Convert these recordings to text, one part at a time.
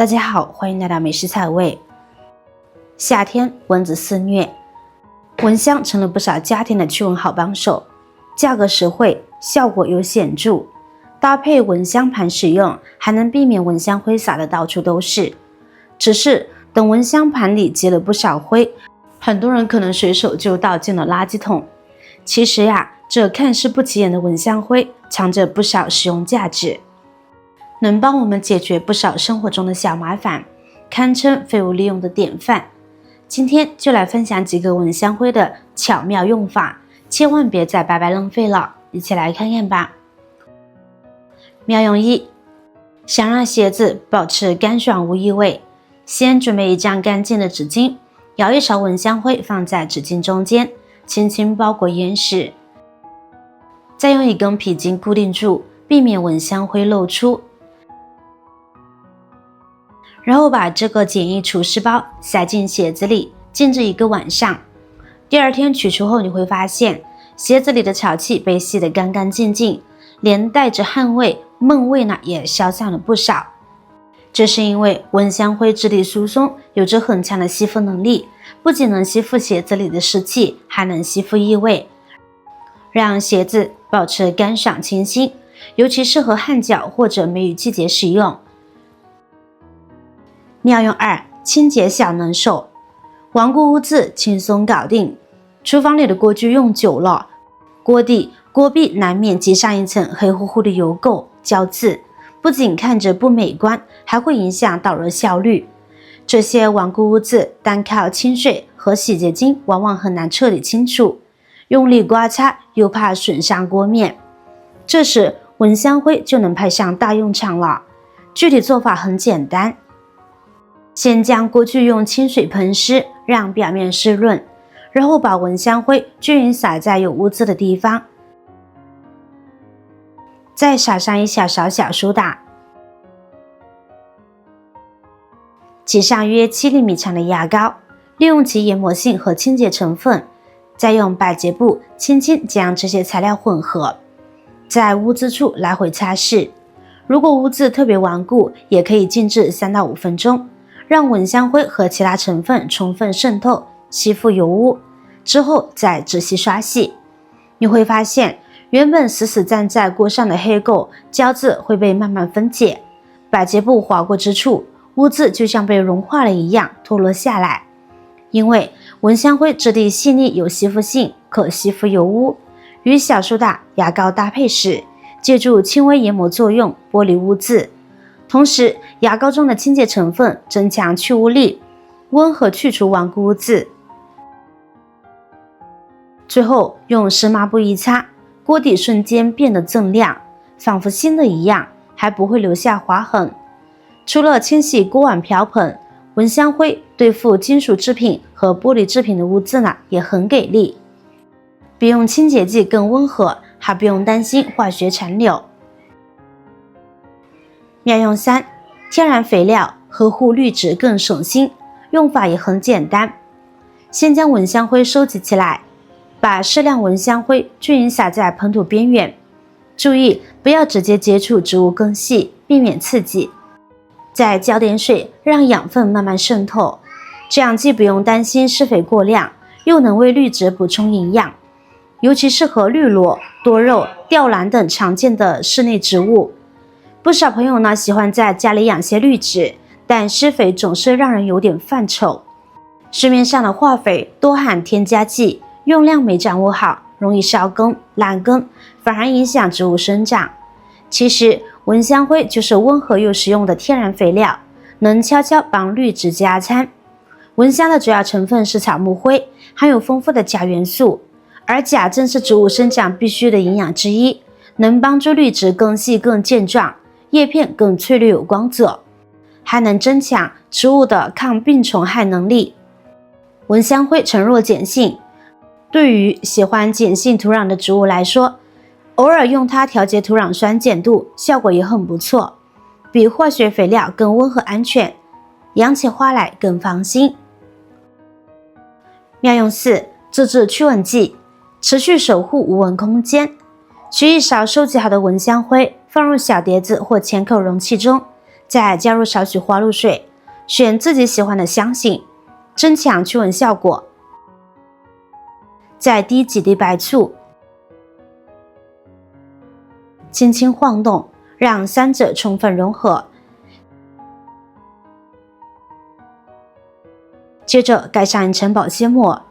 大家好，欢迎来到美食采味。夏天蚊子肆虐，蚊香成了不少家庭的驱蚊好帮手，价格实惠，效果又显著。搭配蚊香盘使用，还能避免蚊香灰撒得到处都是。只是等蚊香盘里积了不少灰，很多人可能随手就倒进了垃圾桶。其实呀，这看似不起眼的蚊香灰，藏着不少实用价值，能帮我们解决不少生活中的小麻烦，堪称废物利用的典范。今天就来分享几个蚊香灰的巧妙用法，千万别再白白浪费了，一起来看看吧。妙用一，想让鞋子保持干爽无异味，先准备一张干净的纸巾，舀一勺蚊香灰放在纸巾中间，轻轻包裹严实，再用一根皮筋固定住，避免蚊香灰漏出。然后把这个简易除湿包塞进鞋子里，静置1个晚上。第二天取出后，你会发现鞋子里的草气被吸得干干净净，连带着汗味、闷味呢也消散了不少。这是因为蚊香灰质地疏松，有着很强的吸附能力，不仅能吸附鞋子里的湿气，还能吸附异味，让鞋子保持干爽清新，尤其适合汗脚或者梅雨季节使用。妙用2，清洁小能手，顽固污渍轻松搞定。厨房里的锅具用久了，锅底、锅壁难免积上一层黑乎乎的油垢、胶渍，不仅看着不美观，还会影响导热效率。这些顽固污渍单靠清水和洗洁精往往很难彻底清除，用力刮擦又怕损伤锅面。这时蚊香灰就能派上大用场了。具体做法很简单，先将锅具用清水喷湿，让表面湿润，然后把蚊香灰均匀撒在有污渍的地方，再撒上1小勺小苏打，挤上约7厘米长的牙膏，利用其研磨性和清洁成分，再用百洁布轻轻将这些材料混合，在污渍处来回擦拭。如果污渍特别顽固，也可以静置3到5分钟，让蚊香灰和其他成分充分渗透，吸附油污，之后再仔细刷洗。你会发现，原本死死站在锅上的黑垢、胶渍会被慢慢分解，百洁布划过之处，污渍就像被融化了一样脱落下来。因为蚊香灰质地细腻有吸附性，可吸附油污，与小苏打、牙膏搭配时，借助轻微研磨作用剥离污渍。同时，牙膏中的清洁成分增强去污力，温和去除顽固污渍。最后用湿抹布一擦，锅底瞬间变得锃亮，仿佛新的一样，还不会留下划痕。除了清洗锅碗瓢盆，蚊香灰对付金属制品和玻璃制品的污渍呢也很给力。比用清洁剂更温和，还不用担心化学残留。妙用3，天然肥料呵护绿植更省心，用法也很简单。先将蚊香灰收集起来，把适量蚊香灰均匀撒在盆土边缘，注意不要直接接触植物根系，避免刺激。再浇点水，让养分慢慢渗透，这样既不用担心施肥过量，又能为绿植补充营养，尤其适合绿萝、多肉、吊兰等常见的室内植物。不少朋友呢喜欢在家里养些绿植，但施肥总是让人有点犯愁。市面上的化肥多含添加剂，用量没掌握好，容易烧根、烂根，反而影响植物生长。其实蚊香灰就是温和又实用的天然肥料，能悄悄帮绿植加餐。蚊香的主要成分是草木灰，含有丰富的钾元素，而钾正是植物生长必需的营养之一，能帮助绿植根系更健壮，叶片更翠绿有光泽，还能增强植物的抗病虫害能力。蚊香灰呈弱碱性，对于喜欢碱性土壤的植物来说，偶尔用它调节土壤酸碱度，效果也很不错，比化学肥料更温和安全，养起花来更放心。妙用4，自制驱蚊剂，持续守护无蚊空间。取1勺收集好的蚊香灰，放入小碟子或浅口容器中，再加入少许花露水，选自己喜欢的香型，增强驱蚊效果。再滴几滴白醋，轻轻晃动，让三者充分融合。接着盖上一层保鲜膜，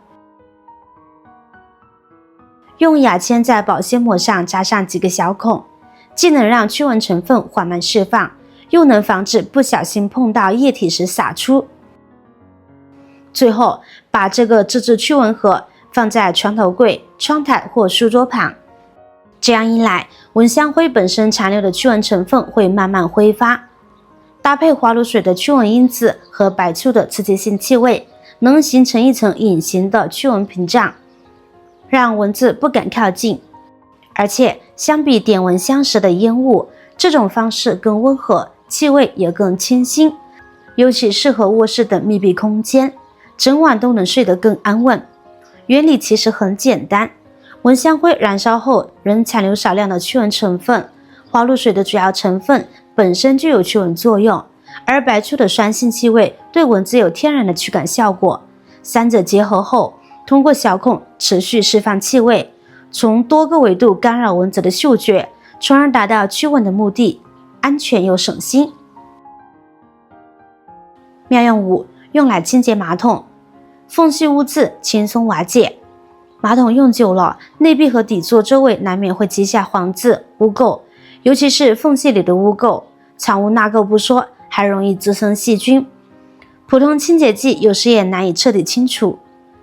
用牙签在保鲜膜上扎上几个小孔，既能让驱蚊成分缓慢释放，又能防止不小心碰到液体时洒出。最后把这个自制驱蚊盒放在床头柜、窗台或书桌旁，这样一来，蚊香灰本身残留的驱蚊成分会慢慢挥发，搭配花露水的驱蚊因子和白醋的刺激性气味，能形成一层隐形的驱蚊屏障，让蚊子不敢靠近。而且相比点蚊香时的烟雾，这种方式更温和，气味也更清新，尤其适合卧室等密闭空间，整晚都能睡得更安稳。原理其实很简单，蚊香灰燃烧后仍残留少量的驱蚊成分，花露水的主要成分本身就有驱蚊作用，而白醋的酸性气味对蚊子有天然的驱赶效果，三者结合后，通过小孔持续释放气味，从多个维度干扰蚊子的嗅觉，从而达到驱蚊的目的，安全又省心。妙用5，用来清洁马桶，缝隙污渍轻松瓦解。马桶用久了，内壁和底座周围难免会积下黄渍、污垢，尤其是缝隙里的污垢，藏污纳垢不说，还容易滋生细菌。普通清洁剂有时也难以彻底清除，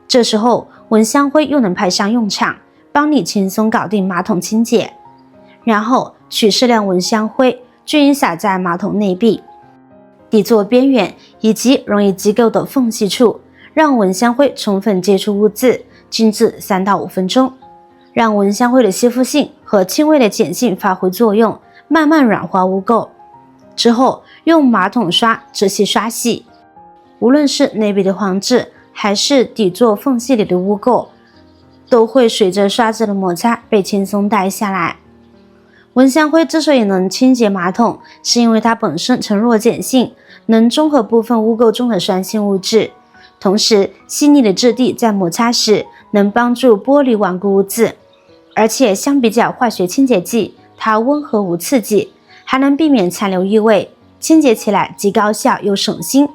这时候蚊香灰又能派上用场，帮你轻松搞定马桶清洁。然后取适量蚊香灰，均匀撒在马桶内壁、底座边缘以及容易积垢的缝隙处，让蚊香灰充分接触污渍，静置3到5分钟，让蚊香灰的吸附性和轻微的碱性发挥作用，慢慢软化污垢。之后用马桶刷仔细刷洗，无论是内壁的黄渍还是底座缝隙里的污垢，都会随着刷子的摩擦被轻松带下来。蚊香灰之所以能清洁马桶，是因为它本身呈弱碱性，能中和部分污垢中的酸性物质，同时细腻的质地在摩擦时能帮助剥离顽固污渍，而且相比较化学清洁剂，它温和无刺激，还能避免残留异味，清洁起来既高效又省心。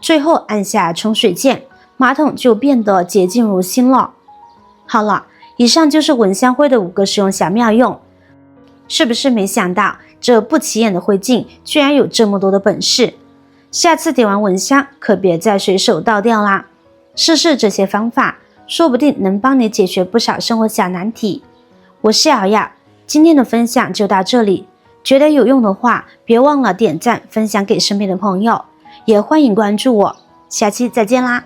最后按下冲水键，马桶就变得洁净如新了。好了，以上就是蚊香灰的5个使用小妙用，是不是没想到这不起眼的灰烬居然有这么多的本事？下次点完蚊香可别再随手倒掉啦，试试这些方法，说不定能帮你解决不少生活小难题。我是瑶瑶，今天的分享就到这里，觉得有用的话，别忘了点赞分享给身边的朋友，也欢迎关注我，下期再见啦。